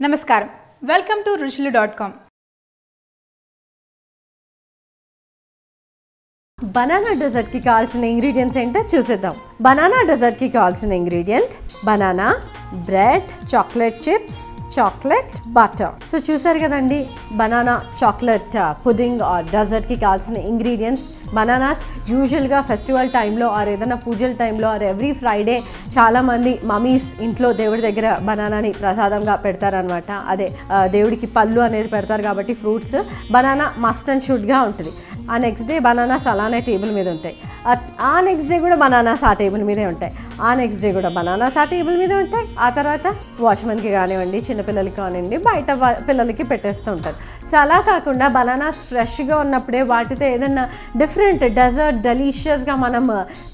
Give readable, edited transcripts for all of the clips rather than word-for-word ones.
నమస్కారం welcome to ruchilu.com banana dessert కి కావాల్సిన ఇంగ్రీడియంట్స్ ఏంటో చూసేద్దాం. బనానా డెజర్ట్ కి కావాల్సిన ingredient banana, bread, chocolate chips, chocolate, butter. So చూసారు కదండి banana chocolate pudding or dessert కి కావాల్సిన ఇంగ్రీడియంట్స్. బనానాస్ యూజువల్గా ఫెస్టివల్ టైంలో ఆర్ ఏదైనా పూజల టైంలో ఆర్ ఎవ్రీ ఫ్రైడే చాలామంది మమ్మీస్ ఇంట్లో దేవుడి దగ్గర బనానాని ప్రసాదంగా పెడతారనమాట. అదే దేవుడికి పళ్ళు అనేది పెడతారు కాబట్టి ఫ్రూట్స్ బనానా మస్ట్ అండ్ షుడ్గా ఉంటుంది. ఆ నెక్స్ట్ డే బనానాస్ అలానే టేబుల్ మీద ఉంటాయి. ఆ నెక్స్ట్ డే కూడా బనానాస్ ఆ టేబుల్ మీదే ఉంటాయి. ఆ నెక్స్ట్ డే కూడా బనానాస్ ఆ టేబుల్ మీదే ఉంటాయి. ఆ తర్వాత వాచ్మెన్కి కానివ్వండి, చిన్నపిల్లలకి కానివ్వండి, బయట పిల్లలకి పెట్టేస్తూ ఉంటారు. సో అలా కాకుండా బనానాస్ ఫ్రెష్గా ఉన్నప్పుడే వాటితో ఏదైనా డిఫరెంట్ డెజర్ట్ డెలీషియస్గా మనం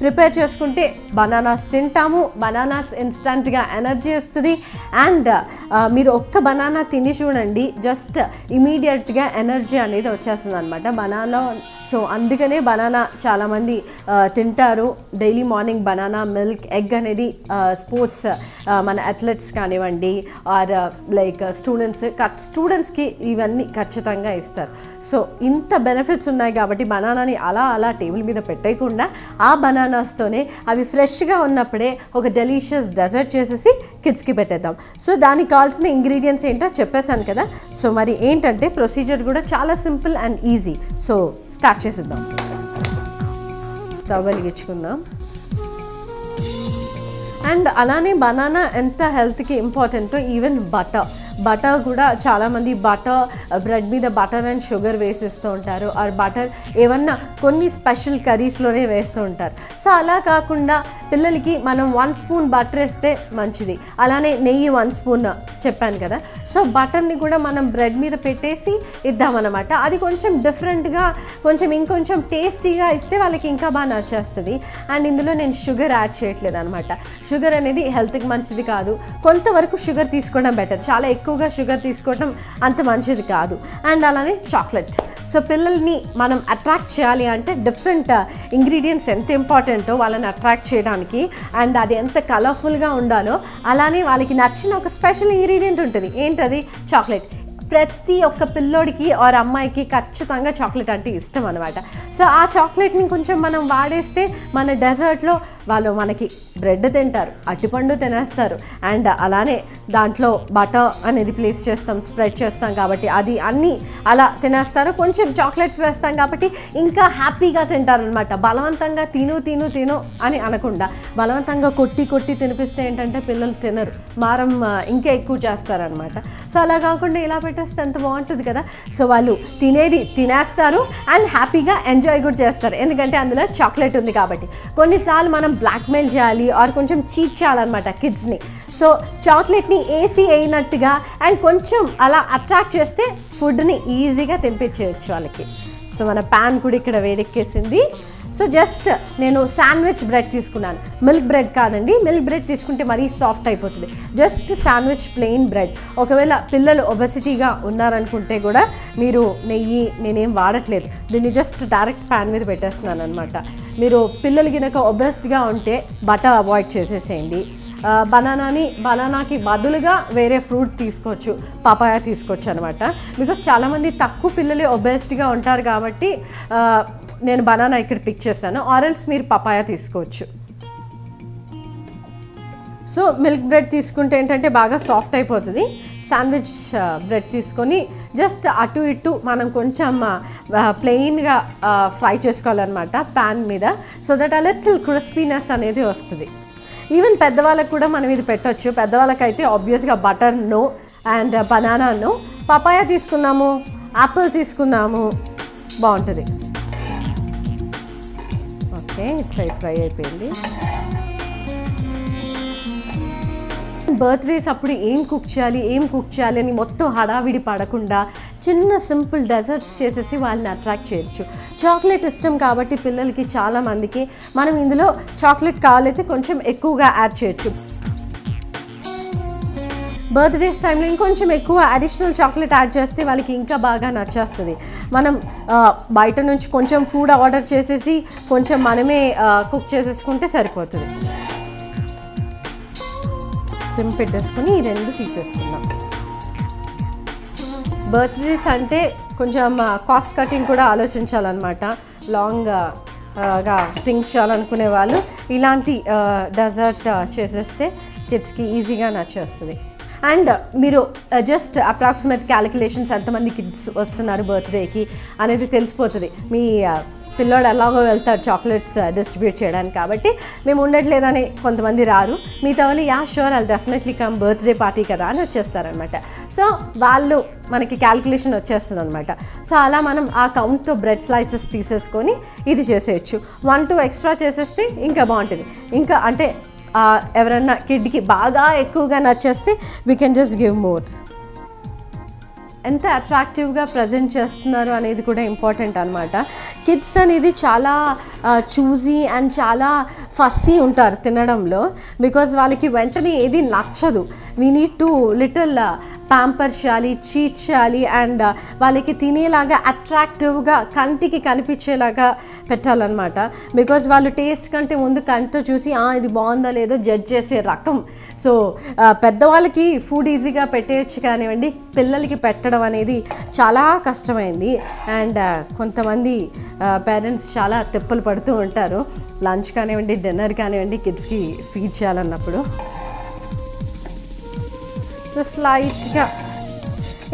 ప్రిపేర్ చేసుకుంటే బనానాస్ తింటాము. బనానాస్ ఇన్స్టంట్గా ఎనర్జీ వస్తుంది. అండ్ మీరు ఒక్క బనానా తిని చూడండి, జస్ట్ ఇమీడియట్గా ఎనర్జీ అనేది వచ్చేస్తుంది అనమాట బనానా. సో అందుకనే బనానా చాలామంది తింటారు. Daily morning banana, milk, egg అనేది స్పోర్ట్స్ మన అథ్లెట్స్ కానివ్వండి ఆర్ లైక్ స్టూడెంట్స్కి ఇవన్నీ ఖచ్చితంగా ఇస్తారు. సో ఇంత బెనిఫిట్స్ ఉన్నాయి కాబట్టి బనానాని అలా టేబుల్ మీద పెట్టేయకుండా ఆ బనానాస్తోనే అవి ఫ్రెష్గా ఉన్నప్పుడే ఒక డెలీషియస్ డెజర్ట్ చేసేసి కిడ్స్కి పెట్టేద్దాం. సో దానికి కావాల్సిన ఇంగ్రీడియంట్స్ ఏంటో చెప్పేశాను కదా. సో మరి ఏంటంటే ప్రొసీజర్ కూడా చాలా simple and easy. So start చేసేద్దాం. స్టవ్ వెలిగించుకుందాం. అండ్ అలానే బనానా ఎంత హెల్త్కి ఇంపార్టెంటో ఈవెన్ బటర్ కూడా చాలామంది బ్రెడ్ మీద బటర్ అండ్ షుగర్ వేసిస్తూ ఉంటారు. ఆర్ బటర్ ఏమన్నా కొన్ని స్పెషల్ కర్రీస్లోనే వేస్తూ ఉంటారు. సో అలా కాకుండా పిల్లలకి మనం 1 స్పూన్ బటర్ వేస్తే మంచిది. అలానే నెయ్యి 1 స్పూన్ చెప్పాను కదా. సో బటర్ని కూడా మనం బ్రెడ్ మీద పెట్టేసి ఇద్దామన్నమాట. అది కొంచెం డిఫరెంట్గా ఇంకొంచెం టేస్టీగా ఇస్తే వాళ్ళకి ఇంకా బాగా నచ్చేస్తుంది. అండ్ ఇందులో నేను షుగర్ యాడ్ చేయట్లేదు అనమాట. షుగర్ అనేది హెల్త్కి మంచిది కాదు. కొంతవరకు షుగర్ తీసుకోవడం బెటర్. చాలా ఎక్కువగా షుగర్ తీసుకోవడం అంత మంచిది కాదు. అండ్ అలానే చాక్లెట్. సో పిల్లల్ని మనం అట్రాక్ట్ చేయాలి అంటే డిఫరెంట్ ఇంగ్రీడియంట్స్ ఎంత ఇంపార్టెంటో వాళ్ళని అట్రాక్ట్ చేయడానికి, అండ్ అది ఎంత కలర్ఫుల్గా ఉండాలో అలానే వాళ్ళకి నచ్చిన ఒక స్పెషల్ ఇంగ్రీడియంట్ ఉంటుంది. ఏంటది? చాక్లెట్. ప్రతి ఒక్క పిల్లోడికి ఆర్ అమ్మాయికి ఖచ్చితంగా చాక్లెట్ అంటే ఇష్టం అనమాట. సో ఆ చాక్లెట్ని కొంచెం మనం వాడేస్తే మన డెజర్ట్లో వాళ్ళు మనకి బ్రెడ్ తింటారు, అట్టిపండు తినేస్తారు, అండ్ అలానే దాంట్లో బటర్ అనేది ప్లేస్ చేస్తాం, స్ప్రెడ్ చేస్తాం కాబట్టి అది అన్నీ అలా తినేస్తారు. కొంచెం చాక్లెట్స్ వేస్తాం కాబట్టి ఇంకా హ్యాపీగా తింటారనమాట. బలవంతంగా తిను అని అనకుండా బలవంతంగా కొట్టి తినిపిస్తే ఏంటంటే పిల్లలు తినరు, మారం ఇంకా ఎక్కువ చేస్తారనమాట. సో అలా కాకుండా ఇలా పెట్టేస్తే ఎంత బాగుంటుంది కదా. సో వాళ్ళు తినేది తినేస్తారు అండ్ హ్యాపీగా ఎంజాయ్ కూడా చేస్తారు, ఎందుకంటే అందులో చాక్లెట్ ఉంది కాబట్టి. కొన్నిసార్లు మనం బ్లాక్మెయిల్ చేయాలి ఆర్ కొంచెం చీట్ చేయాలన్నమాట కిడ్స్ని. సో చాక్లెట్ని వేయినట్టుగా అండ్ కొంచెం అలా అట్రాక్ట్ చేస్తే ఫుడ్ని ఈజీగా తినిపించేయచ్చు వాళ్ళకి. సో మన ప్యాన్ కూడా ఇక్కడ వేడెక్కేసింది. సో జస్ట్ నేను శాండ్విచ్ బ్రెడ్ తీసుకున్నాను, మిల్క్ బ్రెడ్ కాదండి. మిల్క్ బ్రెడ్ తీసుకుంటే మరీ సాఫ్ట్ అయిపోతుంది. Just sandwich plain bread. ఒకవేళ పిల్లలు ఒబెసిటీగా ఉన్నారనుకుంటే కూడా మీరు నెయ్యి నేనేం వాడట్లేదు, దీన్ని జస్ట్ డైరెక్ట్ ప్యాన్ మీద పెట్టేస్తున్నాను అనమాట. మీరు పిల్లలు కనుక ఒబెస్డ్గా ఉంటే బటర్ అవాయిడ్ చేసేసేయండి. బనానాకి బదులుగా వేరే ఫ్రూట్ తీసుకోవచ్చు, పపాయ తీసుకోవచ్చు అనమాట. బికాస్ చాలామంది తక్కువ పిల్లలు ఒబెస్డ్గా ఉంటారు కాబట్టి నేను బనానా ఇక్కడ పిక్ చేశాను. ఆరెల్స్ మీరు పపాయ తీసుకోవచ్చు. సో మిల్క్ బ్రెడ్ తీసుకుంటే ఏంటంటే బాగా సాఫ్ట్ అయిపోతుంది. శాండ్విచ్ బ్రెడ్ తీసుకొని జస్ట్ అటు ఇటు మనం కొంచెం ప్లెయిన్గా ఫ్రై చేసుకోవాలన్నమాట ప్యాన్ మీద. సో దట్ ఆ లిటిల్ క్రిస్పీనెస్ అనేది వస్తుంది. ఈవెన్ పెద్దవాళ్ళకి కూడా మనం ఇది పెట్టచ్చు. పెద్దవాళ్ళకైతే ఆబ్వియస్గా butter no and banana no. Papaya తీసుకున్నాము, యాపిల్ తీసుకున్నాము, బాగుంటుంది. ఓకే, ఇట్స్ ఫ్రై అయిపోయింది. బర్త్డేస్ అప్పుడు ఏం కుక్ చేయాలి అని మొత్తం హడావిడి పడకుండా చిన్న సింపుల్ డెజర్ట్స్ చేసేసి వాళ్ళని అట్రాక్ట్ చేయొచ్చు. చాక్లెట్ ఇష్టం కాబట్టి పిల్లలకి చాలామందికి మనం ఇందులో చాక్లెట్ కావాలైతే కొంచెం ఎక్కువగా యాడ్ చేయొచ్చు. బర్త్డేస్ టైంలో ఇంకొంచెం ఎక్కువ అడిషనల్ చాక్లెట్ యాడ్ చేస్తే వాళ్ళకి ఇంకా బాగా నచ్చేస్తుంది. మనం బయట నుంచి కొంచెం ఫుడ్ ఆర్డర్ చేసేసి కొంచెం మనమే కుక్ చేసేసుకుంటే సరిపోతుంది. సిమ్ పెట్టేసుకొని ఈ రెండు తీసేసుకుందాం. బర్త్డేస్ అంటే కొంచెం కాస్ట్ కటింగ్ కూడా ఆలోచించాలన్నమాట. లాంగ్గా థింక్ చేయాలనుకునే వాళ్ళు ఇలాంటి డెజర్ట్ చేసేస్తే కిడ్స్కి ఈజీగా నచ్చేస్తుంది. అండ్ మీరు జస్ట్ అప్రాక్సిమేట్ క్యాలిక్యులేషన్స్ ఎంతమంది కిడ్స్ వస్తున్నారు బర్త్డేకి అనేది తెలిసిపోతుంది. మీ పిల్లోడు ఎలాగో వెళ్తాడు చాక్లెట్స్ డిస్ట్రిబ్యూట్ చేయడానికి, కాబట్టి మేము ఉండట్లేదని కొంతమంది రారు. మిగతా వాళ్ళు sure I'll definitely come, birthday party కదా అని వచ్చేస్తారనమాట. సో వాళ్ళు మనకి క్యాలిక్యులేషన్ వచ్చేస్తుంది అనమాట. సో అలా మనం ఆ కౌంట్తో బ్రెడ్ స్లైసెస్ తీసేసుకొని ఇది చేసేయచ్చు. 1-2 ఎక్స్ట్రా చేసేస్తే ఇంకా బాగుంటుంది. ఇంకా అంటే ఎవరన్నా కిడ్కి బాగా ఎక్కువగా నచ్చేస్తే we can just give more. ఎంత అట్రాక్టివ్గా ప్రజెంట్ చేస్తున్నారు అనేది కూడా ఇంపార్టెంట్ అనమాట. కిడ్స్ అనేది చాలా చూజీ అండ్ చాలా ఫస్సీ ఉంటారు తినడంలో, బికాజ్ వాళ్ళకి వెంటనే ఏది నచ్చదు. We need to little pamper చేయాలి, చీట్ చేయాలి అండ్ వాళ్ళకి తినేలాగా అట్రాక్టివ్గా కంటికి కనిపించేలాగా పెట్టాలన్నమాట. బికాజ్ వాళ్ళు టేస్ట్ కంటే ముందు కంటితో చూసి ఇది బాగుందా లేదో జడ్జ్ చేసే రకం. సో పెద్దవాళ్ళకి ఫుడ్ ఈజీగా పెట్టేయచ్చు, కానివ్వండి పిల్లలకి పెట్టడం అనేది చాలా కష్టమైంది. అండ్ కొంతమంది పేరెంట్స్ చాలా తిప్పలు పడుతూ ఉంటారు లంచ్ కానివ్వండి డిన్నర్ కానివ్వండి కిడ్స్కి ఫీడ్ చేయాలన్నప్పుడు. స్లైట్గా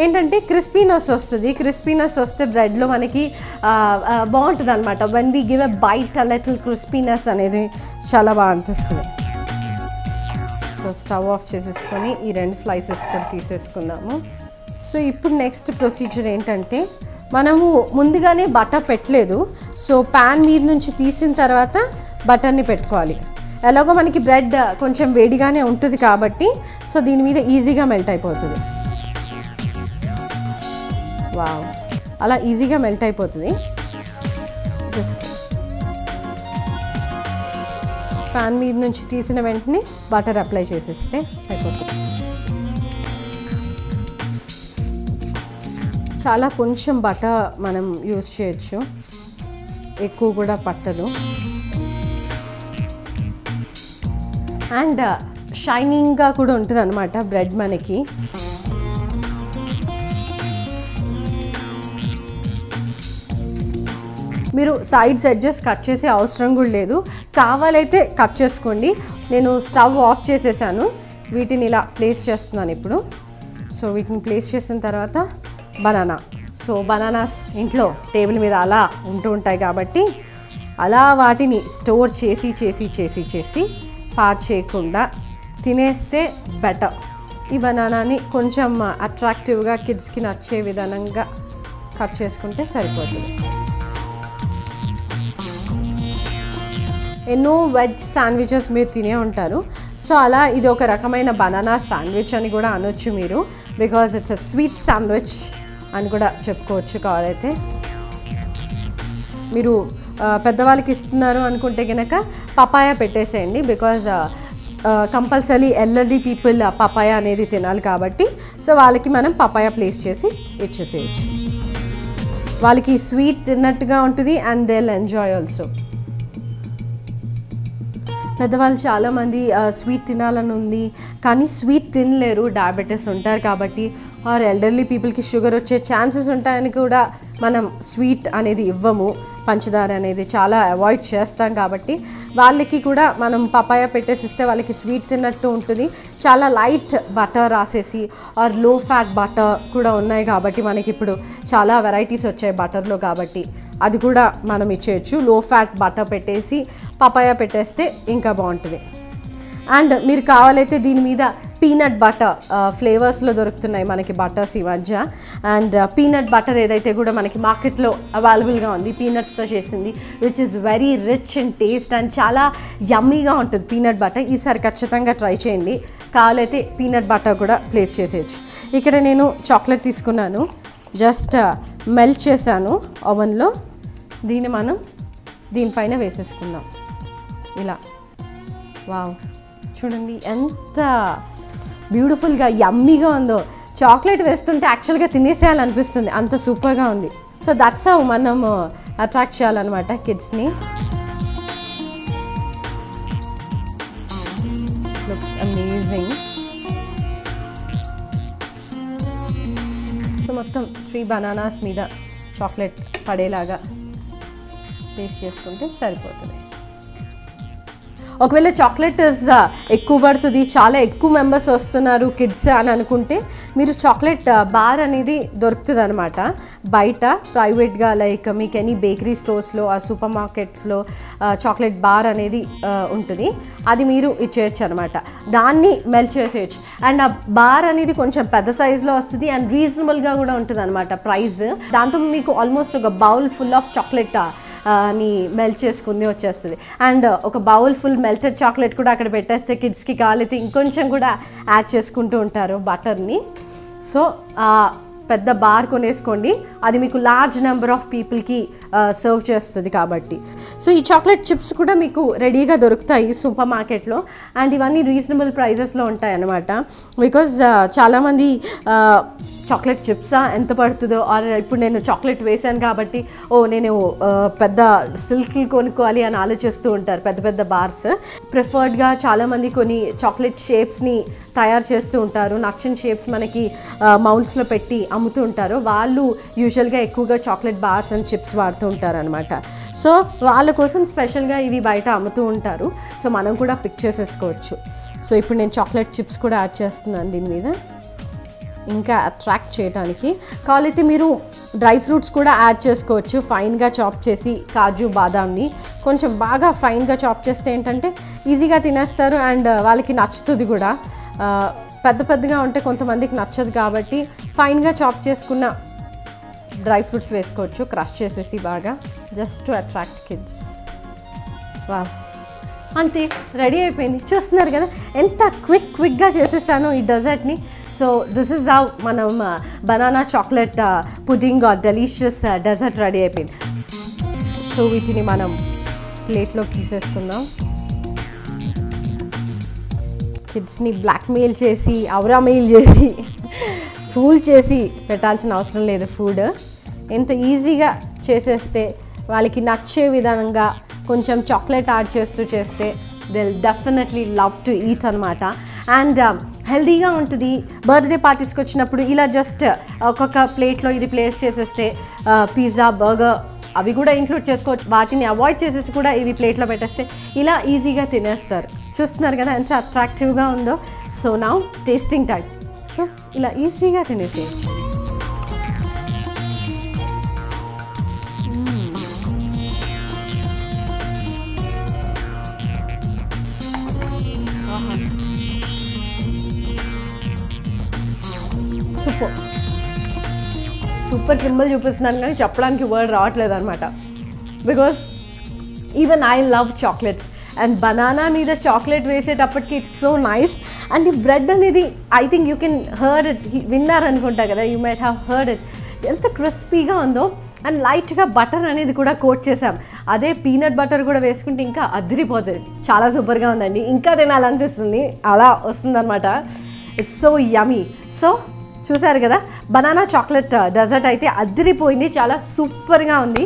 ఏంటంటే క్రిస్పీనెస్ వస్తుంది. క్రిస్పీనెస్ వస్తే బ్రెడ్లో మనకి బాగుంటుంది అనమాట. When we give a byte a little crispiness అనేది చాలా బాగా అనిపిస్తుంది. సో స్టవ్ ఆఫ్ చేసేసుకొని ఈ 2 స్లైసెస్ కూడా తీసేసుకుందాము. సో ఇప్పుడు నెక్స్ట్ ప్రొసీజర్ ఏంటంటే మనము ముందుగానే బటర్ పెట్టలేదు. సో ప్యాన్ మీద నుంచి తీసిన తర్వాత బటర్ని పెట్టుకోవాలి. ఎలాగో మనకి బ్రెడ్ కొంచెం వేడిగానే ఉంటుంది కాబట్టి సో దీని మీద ఈజీగా మెల్ట్ అయిపోతుంది. వావ్, అలా ఈజీగా మెల్ట్ అయిపోతుంది. జస్ట్ ప్యాన్ మీద నుంచి తీసిన వెంటనే బటర్ అప్లై చేసేస్తే అయిపోతుంది. చాలా కొంచెం బటర్ మనం యూస్ చేయొచ్చు, ఎక్కువ కూడా పట్టదు. అండ్ షైనింగ్గా కూడా ఉంటుంది అనమాట బ్రెడ్ మనకి. మీరు సైడ్స్ ఎడ్జెస్ కట్ చేసే అవసరం కూడా లేదు, కావాలైతే కట్ చేసుకోండి. నేను స్టవ్ ఆఫ్ చేసేసాను, వీటిని ఇలా ప్లేస్ చేస్తున్నాను ఇప్పుడు. సో వీటిని ప్లేస్ చేసిన తర్వాత బనానా. సో బనానాస్ ఇంట్లో టేబుల్ మీద అలా ఉంటూ ఉంటాయి కాబట్టి అలా వాటిని స్టోర్ చేసి చేసి చేసి చేసి పాడు చేయకుండా తినేస్తే బెటర్. ఈ బనానాని కొంచెం అట్రాక్టివ్గా కిడ్స్కి నచ్చే విధానంగా కట్ చేసుకుంటే సరిపోతుంది. ఎన్నో వెజ్ శాండ్విచెస్ మీరు తినే ఉంటారు. సో అలా ఇది ఒక రకమైన బనానా శాండ్విచ్ అని కూడా అనొచ్చు మీరు, because it's a sweet sandwich అని కూడా చెప్పుకోవచ్చు. కావాలైతే మీరు పెద్దవాళ్ళకి ఇస్తున్నారు అనుకుంటే కనుక పపాయా పెట్టేసేయండి, because compulsory elderly people papaya అనేది తినాలి కాబట్టి సో వాళ్ళకి మనం పపాయా ప్లేస్ చేసి ఇచ్చేసేయచ్చు. వాళ్ళకి స్వీట్ తిన్నట్టుగా ఉంటుంది and they will enjoy also. పెద్దవాళ్ళు చాలామంది స్వీట్ తినాలని ఉంది కానీ స్వీట్ తినలేరు, డయాబెటీస్ ఉంటారు కాబట్టి, ఆర్ ఎల్డర్లీ పీపుల్కి షుగర్ వచ్చే ఛాన్సెస్ ఉంటాయని కూడా మనం స్వీట్ అనేది ఇవ్వము, పంచదార అనేది చాలా అవాయిడ్ చేస్తాం కాబట్టి వాళ్ళకి కూడా మనం పపాయా పెట్టేసిస్తే వాళ్ళకి స్వీట్ తిన్నట్టు ఉంటుంది. చాలా లైట్ బటర్ రాసేసి ఆర్ లో ఫ్యాట్ బటర్ కూడా ఉన్నాయి కాబట్టి మనకి ఇప్పుడు చాలా వెరైటీస్ వచ్చాయి బటర్లో కాబట్టి అది కూడా మనం ఇచ్చేయచ్చు. లో ఫ్యాట్ బటర్ పెట్టేసి పపాయా పెట్టేస్తే ఇంకా బాగుంటుంది. అండ్ మీరు కావాలైతే దీని మీద పీనట్ బటర్ ఫ్లేవర్స్లో దొరుకుతున్నాయి మనకి బటర్స్ ఈ మధ్య. అండ్ పీనట్ బటర్ ఏదైతే కూడా మనకి మార్కెట్లో అవైలబుల్గా ఉంది, పీనట్స్తో చేసింది, which is very rich in taste and చాలా యమ్మీగా ఉంటుంది పీనట్ బటర్. ఈసారి ఖచ్చితంగా ట్రై చేయండి. కావాలైతే పీనట్ బటర్ కూడా ప్లేస్ చేసేయచ్చు. ఇక్కడ నేను చాక్లెట్ తీసుకున్నాను, జస్ట్ మెల్ట్ చేశాను ఓవెన్లో. దీన్ని మనం దీనిపైన వేసేసుకుందాం ఇలా. వావ్, చూడండి ఎంత బ్యూటిఫుల్గా యమ్మీగా ఉందో. చాక్లెట్ వేస్తుంటే యాక్చువల్గా తినేసేయాలనిపిస్తుంది, అంత సూపర్గా ఉంది. సో దట్స్ హౌ మనం అట్రాక్ట్ చేయాలన్నమాట కిడ్స్ని. Looks amazing. సో సో మొత్తం 3 బనానాస్ మీద చాక్లెట్ పడేలాగా ప్లేస్ చేసుకుంటే సరిపోతుంది. ఒకవేళ చాక్లెట్ ఎక్కువ పడుతుంది, చాలా ఎక్కువ మెంబర్స్ వస్తున్నారు కిడ్స్ అని అనుకుంటే మీరు చాక్లెట్ బార్ అనేది దొరుకుతుంది అనమాట బయట ప్రైవేట్గా. లైక్ మీకు ఎనీ బేకరీ స్టోర్స్లో ఆ సూపర్ మార్కెట్స్లో చాక్లెట్ బార్ అనేది ఉంటుంది. అది మీరు ఇచ్చేయచ్చు అనమాట. దాన్ని మెల్ట్ చేసేయచ్చు. అండ్ ఆ బార్ అనేది కొంచెం పెద్ద సైజులో వస్తుంది అండ్ రీజనబుల్గా కూడా ఉంటుంది అనమాట ప్రైస్. దాంతో మీకు ఆల్మోస్ట్ ఒక బౌల్ ఫుల్ ఆఫ్ చాక్లెట్ ని మెల్ట్ చేసుకుంది వచ్చేస్తుంది. అండ్ ఒక బౌల్ ఫుల్ మెల్టెడ్ చాక్లెట్ కూడా అక్కడ పెట్టేస్తే కిడ్స్కి కావాలైతే ఇంకొంచెం కూడా యాడ్ చేసుకుంటూ ఉంటారు బటర్ని. సో పెద్ద బార్ కొనేసుకోండి, అది మీకు లార్జ్ నెంబర్ ఆఫ్ పీపుల్కి సర్వ్ చేస్తుంది కాబట్టి. సో ఈ చాక్లెట్ చిప్స్ కూడా మీకు రెడీగా దొరుకుతాయి సూపర్ మార్కెట్లో. అండ్ ఇవన్నీ రీజనబుల్ ప్రైజెస్లో ఉంటాయి అన్నమాట. బికాజ్ చాలామంది చాక్లెట్ చిప్సా ఎంత పడుతుందో, ఆర్ ఇప్పుడు నేను చాక్లెట్ వేసాను కాబట్టి నేను పెద్ద సిల్క్లు కొనుక్కోవాలి అని ఆలోచిస్తూ ఉంటారు పెద్ద పెద్ద బార్స్. ప్రిఫర్డ్గా చాలామంది కొన్ని చాక్లెట్ షేప్స్ని తయారు చేస్తూ ఉంటారు. నచ్చిన షేప్స్ మనకి మౌల్డ్స్లో పెట్టి అమ్ముతూ ఉంటారు. వాళ్ళు యూజువల్గా ఎక్కువగా చాక్లెట్ బార్స్ అండ్ చిప్స్ వాడుతూ ఉంటారు అనమాట. సో వాళ్ళ కోసం స్పెషల్గా ఇవి బయట అమ్ముతూ ఉంటారు. సో మనం కూడా పిక్ చేసేసుకోవచ్చు. సో ఇప్పుడు నేను చాక్లెట్ చిప్స్ కూడా యాడ్ చేస్తున్నాను దీని మీద ఇంకా అట్రాక్ట్ చేయడానికి. కావాలైతే మీరు డ్రై ఫ్రూట్స్ కూడా యాడ్ చేసుకోవచ్చు. ఫైన్గా చాప్ చేసి కాజు బాదాంని కొంచెం బాగా ఫైన్గా చాప్ చేస్తే ఏంటంటే ఈజీగా తినేస్తారు అండ్ వాళ్ళకి నచ్చుతుంది కూడా. పెద్ద పెద్దగా ఉంటే కొంతమందికి నచ్చదు కాబట్టి ఫైన్గా చాప్ చేసుకున్న డ్రై ఫ్రూట్స్ వేసుకోవచ్చు క్రష్ చేసేసి బాగా, జస్ట్ టు అట్రాక్ట్ కిడ్స్. వా, అంతే రెడీ అయిపోయింది. చూస్తున్నారు కదా ఎంత క్విక్గా చేసేసాను ఈ డెజర్ట్ని. సో దిస్ ఇస్ హౌ మనం banana chocolate pudding or delicious dessert ready అయిపోయింది. సో వీటిని మనం ప్లేట్లోకి తీసేసుకుందాం. కిడ్స్ని బ్లాక్మెయిల్ చేసి మెయిల్ చేసి ఫూల్ చేసి పెట్టాల్సిన అవసరం లేదు. ఫుడ్ ఎంత ఈజీగా చేసేస్తే వాళ్ళకి నచ్చే విధంగా కొంచెం చాక్లెట్ యాడ్ చేస్తే they definitely love to eat అనమాట. అండ్ హెల్దీగా ఉంటుంది. బర్త్డే పార్టీస్కి వచ్చినప్పుడు ఇలా జస్ట్ ఒక్కొక్క ప్లేట్లో ఇది ప్లేస్ చేసేస్తే పిజ్జా బర్గర్ అవి కూడా ఇంక్లూడ్ చేసుకోవచ్చు. వాటిని అవాయిడ్ చేసేసి కూడా ఇవి ప్లేట్లో పెట్టేస్తే ఇలా ఈజీగా తినేస్తారు. చూస్తున్నారు కదా ఎంత అట్రాక్టివ్గా ఉందో. So now tasting time. So ఇలా ఈజీగా తినేసేయచ్చు. సూపర్ సింపుల్ చూపిస్తున్నాను కానీ చెప్పడానికి వర్డ్ రావట్లేదు అనమాట. Because even I love chocolates and banana మీద చాక్లెట్ వేసేటప్పటికి ఇట్స్ సో నైస్. అండ్ ఈ బ్రెడ్ అనేది I think you can heard it, విన్నారనుకుంటా కదా, you might have heard it. ఎంత క్రిస్పీగా ఉందో. అండ్ లైట్గా బటర్ అనేది కూడా కోట్ చేసాం. అదే పీనట్ బటర్ కూడా వేసుకుంటే ఇంకా అదిరిపోతుంది. చాలా సూపర్గా ఉందండి. ఇంకా తినాలనిపిస్తుంది, అలా వస్తుందన్నమాట. It's so yummy. సో చూసారు కదా బనానా చాక్లెట్ డెజర్ట్ అయితే అదిరిపోయింది, చాలా సూపర్గా ఉంది.